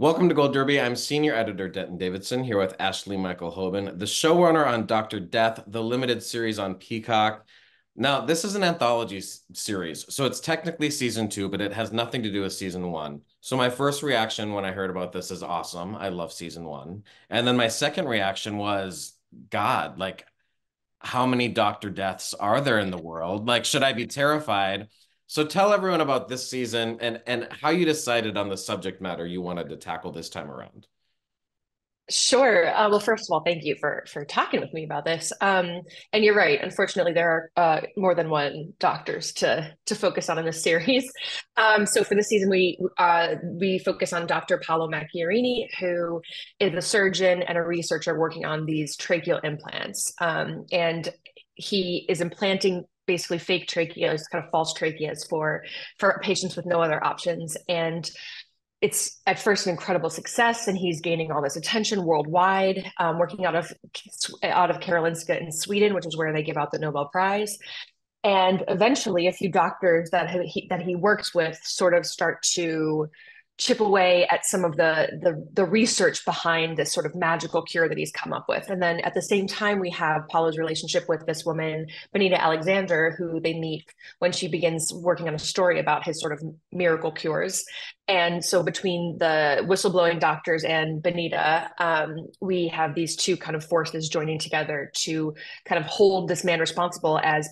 Welcome to Gold Derby. I'm senior editor Denton Davidson here with Ashley Michael Hoban, the showrunner on Dr. Death, the limited series on Peacock. Now, this is an anthology series, so it's technically season 2, but it has nothing to do with season 1. So my first reaction when I heard about this is awesome. I love season 1. And then my second reaction was, God, like, how many Dr. Deaths are there in the world? Like, should I be terrified? So tell everyone about this season and how you decided on the subject matter you wanted to tackle this time around. Sure. Well, first of all, thank you for talking with me about this. And you're right. Unfortunately, there are more than one doctors to focus on in this series. So for this season, we focus on Dr. Paolo Macchiarini, who is a surgeon and a researcher working on these tracheal implants. And he is implanting basically fake tracheas, kind of false tracheas for patients with no other options. And it's at first an incredible success, and he's gaining all this attention worldwide, working out of Karolinska in Sweden, which is where they give out the Nobel Prize. And eventually, a few doctors that he works with sort of start to chip away at some of the research behind this sort of magical cure that he's come up with. And then at the same time, we have Paulo's relationship with this woman, Benita Alexander, who they meet when she begins working on a story about his sort of miracle cures. And so between the whistleblowing doctors and Benita, we have these two kind of forces joining together to kind of hold this man responsible as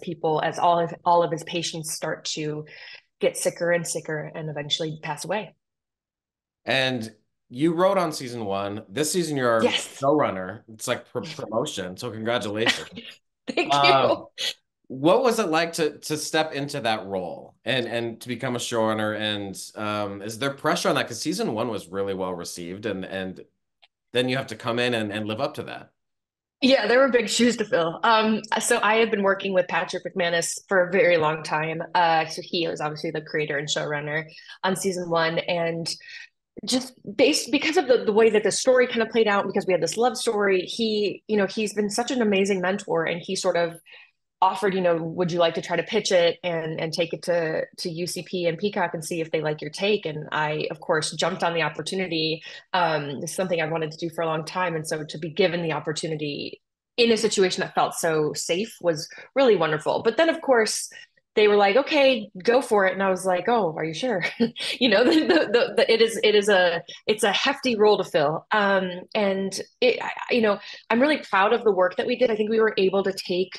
all of his patients start to get sicker and sicker and eventually pass away. And you wrote on season 1. This season you're Yes. showrunner. It's like promotion, so congratulations. Thank Uh, you. what was it like to step into that role and to become a showrunner? And is there pressure on that? Because season 1 was really well received, and then you have to come in and live up to that. Yeah, there were big shoes to fill. So I have been working with Patrick McManus for a very long time. So he was obviously the creator and showrunner on season one, and just based because of the way that the story kind of played out, because we had this love story, he's been such an amazing mentor, and he sort of offered, would you like to try to pitch it and take it to UCP and Peacock and see if they like your take? And I, of course, jumped on the opportunity. It's something I wanted to do for a long time, and so to be given the opportunity in a situation that felt so safe was really wonderful. But then, of course, they were like, "Okay, go for it," and I was like, "Oh, are you sure?" It's a hefty role to fill, and I'm really proud of the work that we did. I think we were able to take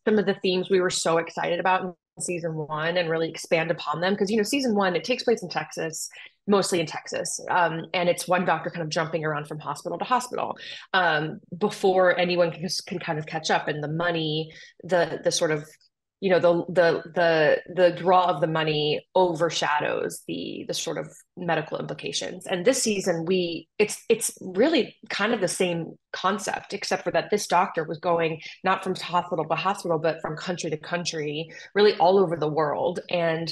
some of the themes we were so excited about in season one and really expand upon them. Because, season one, it takes place in Texas, mostly in Texas. And it's one doctor kind of jumping around from hospital to hospital before anyone can kind of catch up. And the money, the sort of the draw of the money overshadows the sort of medical implications. And this season, it's really kind of the same concept, except for that this doctor was going not from hospital to hospital, but from country to country, really all over the world. And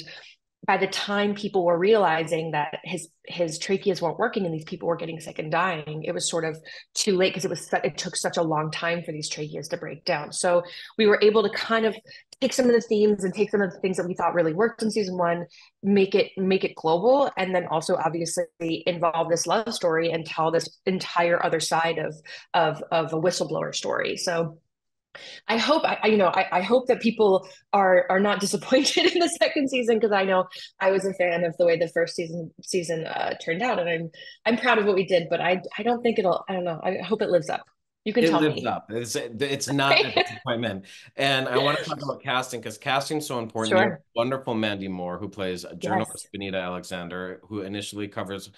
by the time people were realizing that his tracheas weren't working and these people were getting sick and dying, it was sort of too late, because it took such a long time for these tracheas to break down. So we were able to kind of take some of the themes and take some of the things that we thought really worked in season one, make it global, and then also obviously involve this love story and tell this entire other side of a whistleblower story. So I hope I hope that people are not disappointed in the second season, because I know I was a fan of the way the first season turned out, and I'm proud of what we did. But I don't think it'll. I don't know. I hope it lives up. You can It tell lives me. up. It's not a disappointment. And I want to talk about casting because casting's so important. You have Sure. wonderful Mandy Moore, who plays a Yes. journalist, Benita Alexander, who initially covers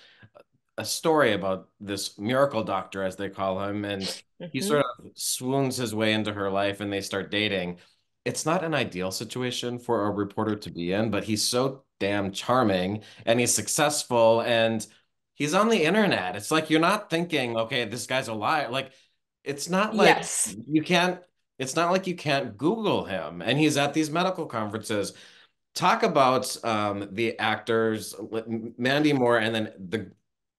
a story about this miracle doctor, as they call him, and he Hmm. sort of swoons his way into her life and they start dating. It's not an ideal situation for a reporter to be in, but he's so damn charming and he's successful and he's on the internet. It's like you're not thinking, okay, this guy's a liar. Like it's not like Yes. you can't, it's not like you can't Google him and he's at these medical conferences. Talk about the actors, Mandy Moore, and then the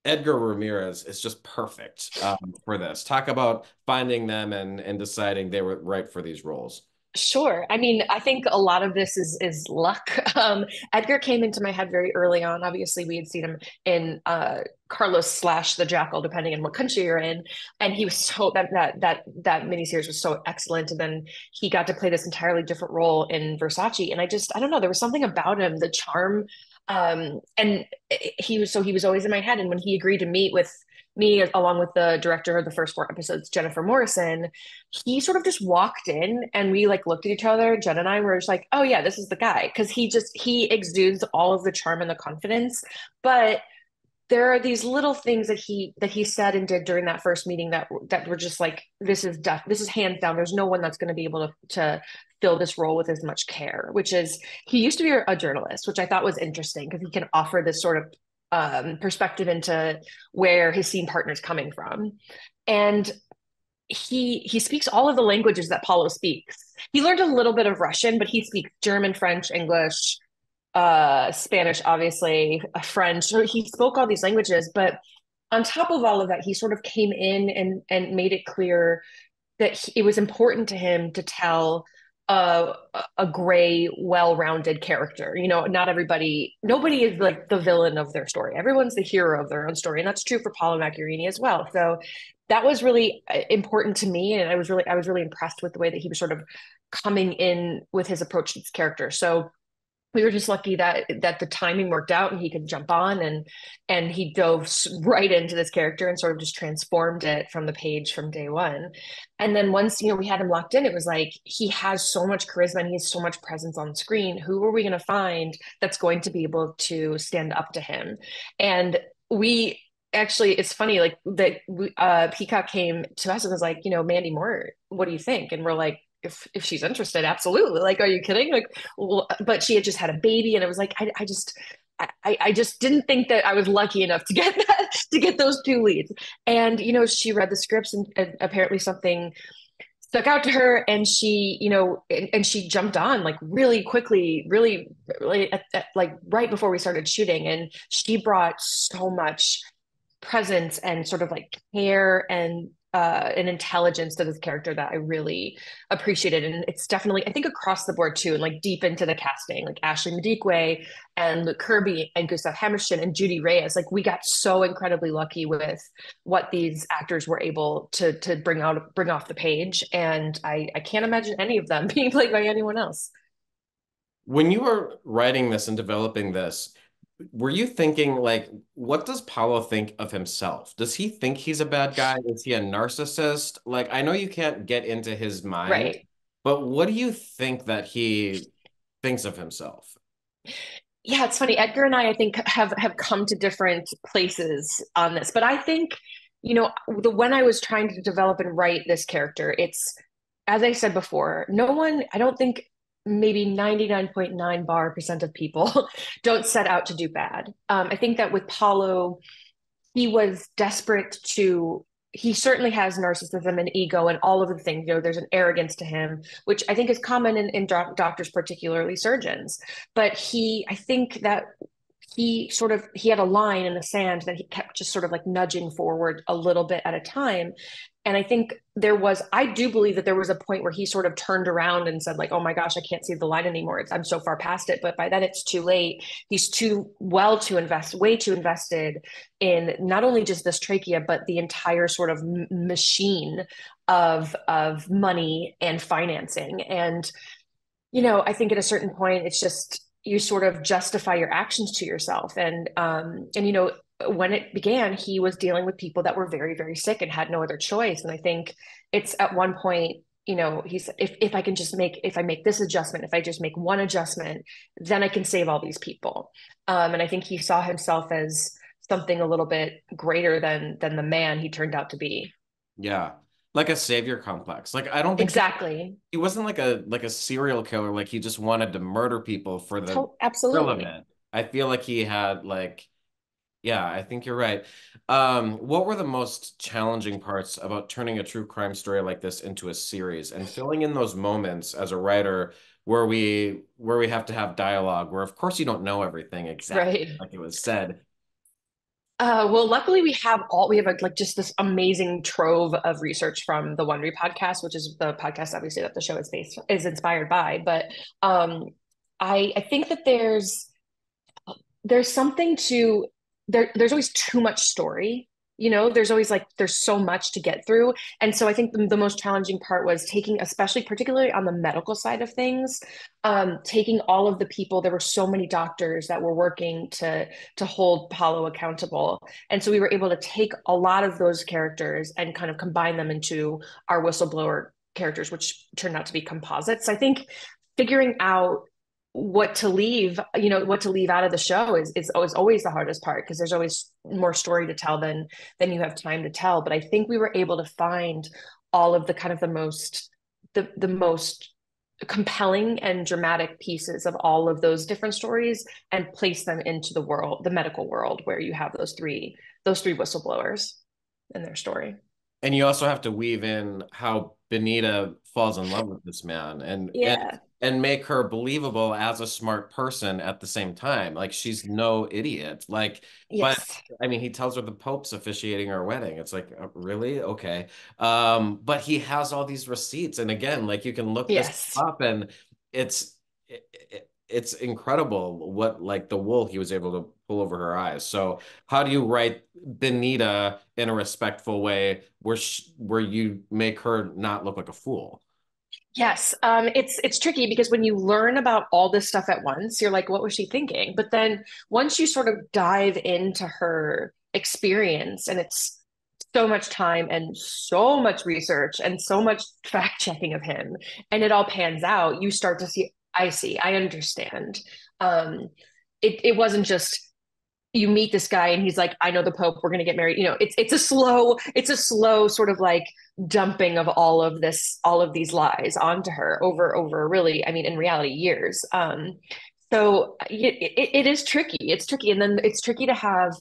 Edgar Ramirez is just perfect for this. Talk about finding them and deciding they were right for these roles. Sure. I mean, I think a lot of this is luck. Edgar came into my head very early on. Obviously, we had seen him in Carlos slash the Jackal, depending on what country you're in, and he was so that miniseries was so excellent. And then he got to play this entirely different role in Versace, and I don't know, there was something about him, the charm, and he was always in my head. And when he agreed to meet with me along with the director of the first 4 episodes, Jennifer Morrison, he sort of just walked in and we like looked at each other, Jen and I were just like, oh yeah, this is the guy. Because he exudes all of the charm and the confidence. But there are these little things that he said and did during that first meeting that were just like, this is hands down. There's no one that's going to be able to fill this role with as much care, which is he used to be a journalist, which I thought was interesting because he can offer this sort of perspective where his scene partner's coming from. And he speaks all of the languages that Paulo speaks. He learned a little bit of Russian, but he speaks German, French, English, Spanish, obviously, French. So he spoke all these languages, but on top of all of that, he sort of came in and made it clear that it was important to him to tell a, a gray, well-rounded character. You know, nobody is like the villain of their story. Everyone's the hero of their own story, and that's true for Paolo Macchiarini as well. So that was really important to me, and I was really impressed with the way that he was sort of coming in with his approach to this character. So we were just lucky that the timing worked out and he could jump on and he dove right into this character and sort of just transformed it from the page from day one. And then once, we had him locked in, it was like he has so much charisma and he has so much presence on screen. Who are we going to find that's going to be able to stand up to him? And we actually, it's funny, like that Peacock came to us and was like, Mandy Moore, what do you think? And we're like, if she's interested, absolutely. Like, are you kidding? Like, well, but she had just had a baby, and it was like, I just didn't think that I was lucky enough to get that to get those two leads. And she read the scripts, and apparently something stuck out to her, and and she jumped on like really quickly, really like right before we started shooting, and she brought so much presence and sort of like care and an intelligence to this character that I really appreciated. And it's definitely, I think, across the board too, and like deep into the casting, like Ashley Madikwe and Luke Kirby and Gustav Hammerstein and Judy Reyes. Like we got so incredibly lucky with what these actors were able to bring off the page. And I can't imagine any of them being played by anyone else. When you were writing this and developing this, were you thinking like, what does Paulo think of himself? Does he think he's a bad guy? Is he a narcissist? Like, I know you can't get into his mind, Right. but what do you think that he thinks of himself? Yeah, it's funny. Edgar and I think, have come to different places on this. But I think, when I was trying to develop and write this character, it's, as I said before, no one, I don't think, maybe 99.9 bar percent of people don't set out to do bad. I think that with Paulo, he was desperate to, he certainly has narcissism and ego and all of the things. There's an arrogance to him, which I think is common in doctors, particularly surgeons. But I think that he had a line in the sand that he kept just sort of like nudging forward a little bit at a time. And I think I do believe that there was a point where he sort of turned around and said like, oh my gosh, I can't see the line anymore. I'm so far past it. But by then it's too late. He's way too invested in not only just this trachea, but the entire sort of machine of money and financing. And I think at a certain point, it's just you sort of justify your actions to yourself. And when it began, he was dealing with people that were very, very sick and had no other choice. And I think it's at one point, he's if I can just if I make this adjustment, if I just make one adjustment, then I can save all these people. And I think he saw himself as something a little bit greater than the man he turned out to be. Yeah. Like a savior complex. Like I don't think Exactly. he wasn't like a serial killer, like he just wanted to murder people for the thrill of Absolutely. it. I feel like he had like yeah, I think you're right. What were the most challenging parts about turning a true crime story like this into a series and filling in those moments as a writer where we have to have dialogue, where of course you don't know everything exactly Right. like it was said. Well, luckily we have like just this amazing trove of research from the Wondery podcast, which is the podcast obviously that the show is inspired by. But um, I think that there's something to there's always too much story. There's always like there's so much to get through. And so I think the most challenging part was taking, especially particularly on the medical side of things, taking all of the people. There were so many doctors that were working to hold Paolo accountable. And so we were able to take a lot of those characters and kind of combine them into our whistleblower characters, which turned out to be composites. I think figuring out what to leave out of the show is always the hardest part, because there's always more story to tell than you have time to tell. But I think we were able to find all of the kind of the most compelling and dramatic pieces of all of those different stories and place them into the medical world, where you have those three whistleblowers and their story. And you also have to weave in how Benita falls in love with this man Yeah. and make her believable as a smart person at the same time. Like she's no idiot. Like, but Yes. I mean, he tells her the Pope's officiating her wedding. It's like, really? Okay. But he has all these receipts. And again, like you can look this Yes. up and it's it's incredible what like the wool he was able to pull over her eyes. So how do you write Benita in a respectful way where you make her not look like a fool? Yes, it's tricky because when you learn about all this stuff at once, you're like, what was she thinking? But then once you sort of dive into her experience, and it's so much time and so much research and so much fact checking of him, and it all pans out, you start to see, I understand. Um, it wasn't just you meet this guy and he's like, I know the Pope, we're gonna get married. It's a slow sort of like dumping of all of these lies onto her over really, I mean, in reality, years. So it is tricky. It's tricky. And then it's tricky to have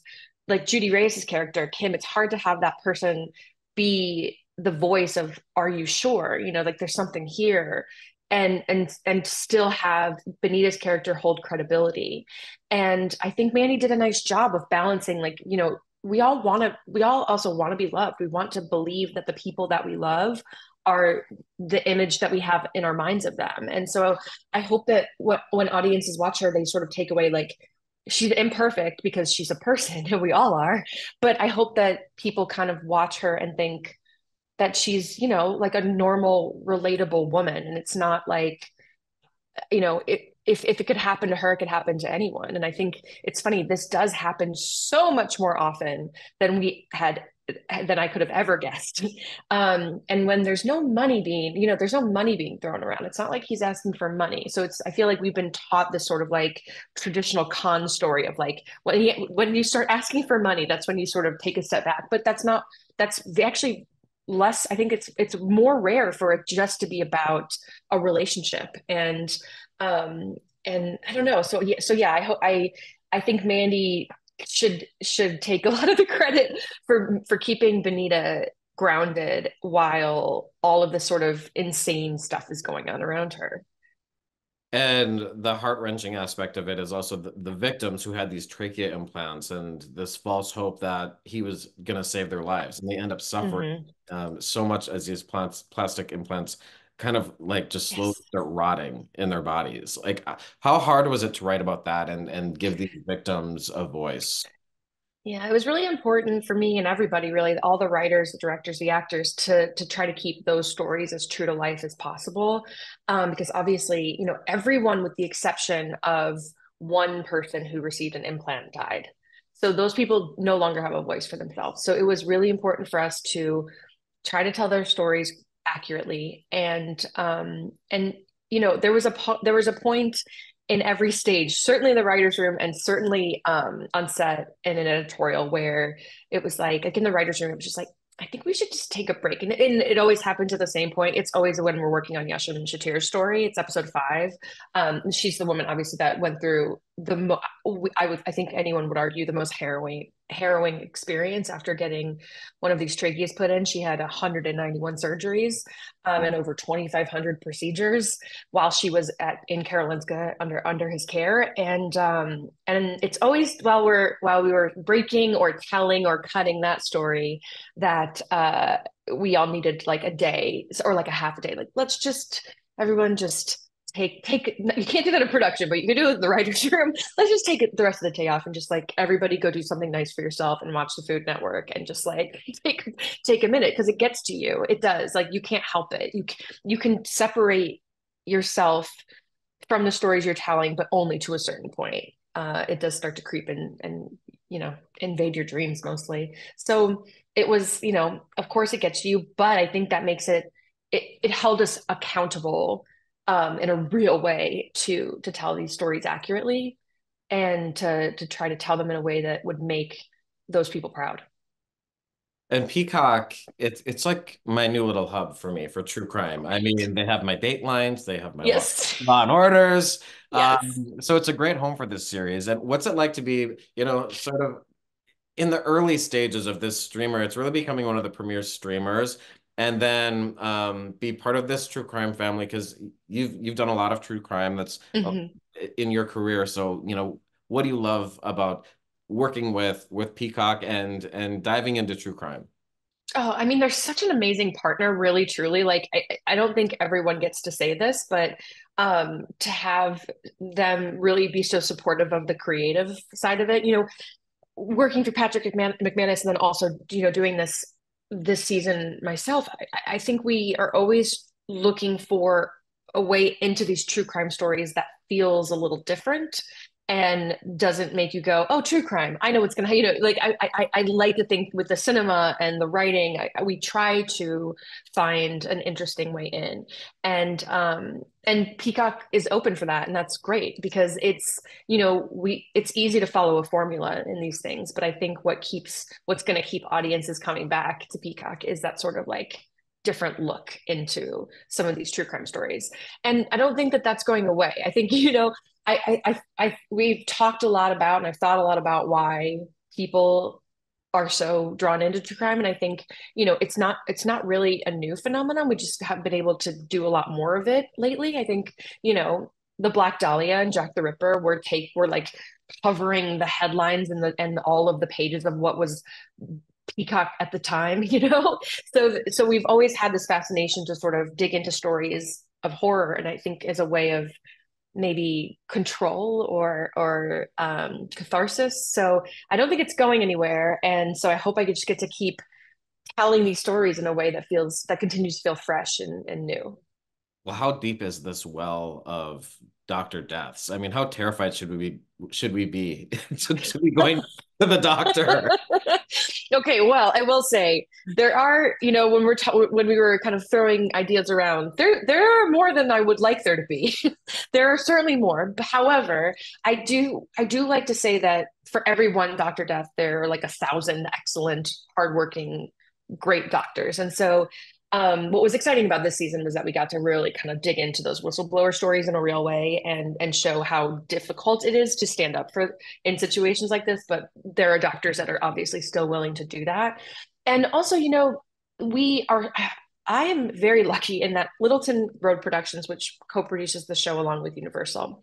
like Judy Reyes' character, Kim, it's hard to have that person be the voice of, are you sure? Like there's something here. And still have Benita's character hold credibility. And I think Mandy did a nice job of balancing, like, we all also want to be loved. We want to believe that the people that we love are the image that we have in our minds of them. And so I hope that when audiences watch her, they sort of take away like she's imperfect because she's a person and we all are. But I hope that people kind of watch her and think that she's, like a normal, relatable woman. And it's not like, if it could happen to her, it could happen to anyone. And I think it's funny, this does happen so much more often than than I could have ever guessed. And when there's no money being thrown around. It's not like he's asking for money. So I feel like we've been taught this sort of like traditional con story of like, when you start asking for money, that's when you sort of take a step back. But that's actually less. I think it's more rare for it just to be about a relationship. And I don't know. So yeah, I think Mandy should take a lot of the credit for keeping Benita grounded while all of this sort of insane stuff is going on around her. And the heart-wrenching aspect of it is also the victims who had these trachea implants and this false hope that he was going to save their lives. And they end up suffering Hmm. so much as these plastic implants kind of like just slowly Yes. start rotting in their bodies. Like, how hard was it to write about that and give these victims a voice? Yeah, it was really important for me and everybody, really, all the writers, the directors, the actors, to try to keep those stories as true to life as possible. Because obviously, everyone with the exception of one person who received an implant died. So those people no longer have a voice for themselves. So it was really important for us to try to tell their stories accurately. And there was a point in every stage, certainly in the writer's room and certainly on set in an editorial, where it was like in the writer's room, it was just like, I think we should just take a break. And it always happens at the same point. It's always when we're working on Yasmin Shatir's story. It's episode 5. She's the woman, obviously, that went through I think anyone would argue the most harrowing experience after getting one of these tracheas put in. She had 191 surgeries and over 2,500 procedures while she was in Karolinska under his care. And it's always while we were breaking or telling or cutting that story that we all needed like a day or like a half a day. Like, let's just everyone just take you can't do that in production, but you can do it in the writer's room. Let's just take it the rest of the day off and just like everybody go do something nice for yourself and watch the Food Network and just like take a minute because it gets to you. It does. Like you can't help it. You can separate yourself from the stories you're telling, but only to a certain point. It does start to creep in and invade your dreams mostly. So it was, of course it gets to you, but I think that makes it held us accountable in a real way to tell these stories accurately and to try to tell them in a way that would make those people proud. And Peacock, it's like my new little hub for me for true crime. I mean, they have my Datelines, they have my Yes. Law and Orders. Yes. So it's a great home for this series. And what's it like to be, sort of in the early stages of this streamer? It's really becoming one of the premier streamers, and then be part of this true crime family because you've done a lot of true crime that's Mm-hmm. in your career. So, what do you love about working with Peacock and diving into true crime? Oh, I mean, they're such an amazing partner, really, truly. Like, I don't think everyone gets to say this, but to have them really be so supportive of the creative side of it, working for Patrick McManus and then also, doing this season myself, I think we are always looking for a way into these true crime stories that feels a little different and doesn't make you go, oh, true crime. I know what's gonna, like I like to think with the cinema and the writing, we try to find an interesting way in, and Peacock is open for that, and that's great because it's easy to follow a formula in these things, but I think what's going to keep audiences coming back to Peacock is that sort of like different look into some of these true crime stories. And I don't think that that's going away. I think, we've talked a lot about, and I've thought a lot about why people are so drawn into true crime. And I think, it's not really a new phenomenon. We just have been able to do a lot more of it lately. I think, the Black Dahlia and Jack the Ripper were like covering the headlines and all of the pages of what was Peacock at the time, So we've always had this fascination to sort of dig into stories of horror, and I think as a way of maybe control or catharsis. So I don't think it's going anywhere, and so I hope I just get to keep telling these stories in a way that continues to feel fresh and new. Well, how deep is this well of Doctor Deaths? I mean, how terrified should we be to be going to the doctor? Okay, well, I will say there are, when we were kind of throwing ideas around, there are more than I would like there to be. There are certainly more. However, I do like to say that for every one Doctor Death, there are like 1,000 excellent, hardworking, great doctors. And so what was exciting about this season was that we got to really kind of dig into those whistleblower stories in a real way and show how difficult it is to stand up for in situations like this. But there are doctors that are obviously still willing to do that. And also, we are. I am very lucky in that Littleton Road Productions, which co-produces the show along with Universal,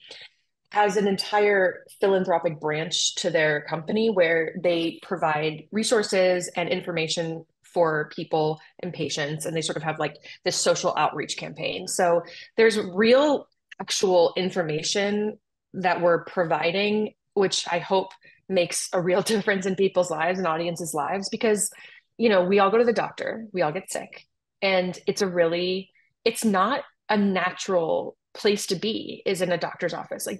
has an entire philanthropic branch to their company where they provide resources and information for people and patients, and they sort of have like this social outreach campaign. So there's real actual information that we're providing, which I hope makes a real difference in people's lives and audiences' lives because, we all go to the doctor, we all get sick, and it's not a natural place to be is in a doctor's office. Like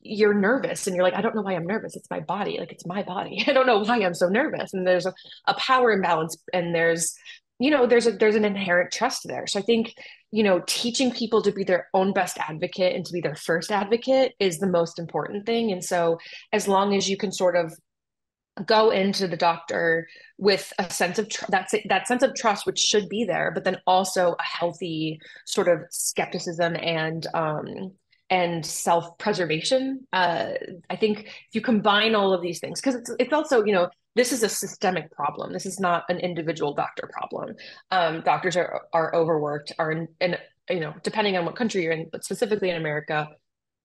you're nervous and you're like, I don't know why I'm nervous. It's my body. Like it's my body. I don't know why I'm so nervous. And there's a power imbalance and there's an inherent trust there. So I think, teaching people to be their own best advocate and to be their first advocate is the most important thing. And so as long as you can sort of go into the doctor with a sense of that sense of trust, which should be there, but then also a healthy sort of skepticism and self-preservation. I think if you combine all of these things, because it's also, this is a systemic problem. This is not an individual doctor problem. Doctors are overworked, are in, depending on what country you're in, but specifically in America,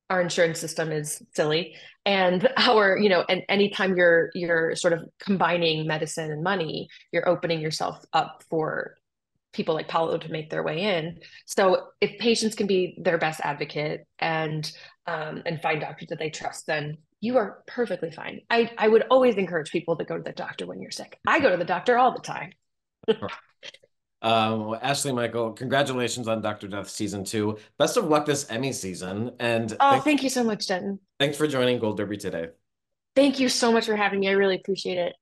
our insurance system is silly, and and anytime you're sort of combining medicine and money, you're opening yourself up for people like Paolo to make their way in. So if patients can be their best advocate and find doctors that they trust, then you are perfectly fine. I would always encourage people to go to the doctor when you're sick. I go to the doctor all the time. Ashley Michael, congratulations on Dr. Death season 2. Best of luck this Emmy season, and Oh, thank you so much, Denton. thanks for joining Gold Derby today. Thank you so much for having me. I really appreciate it.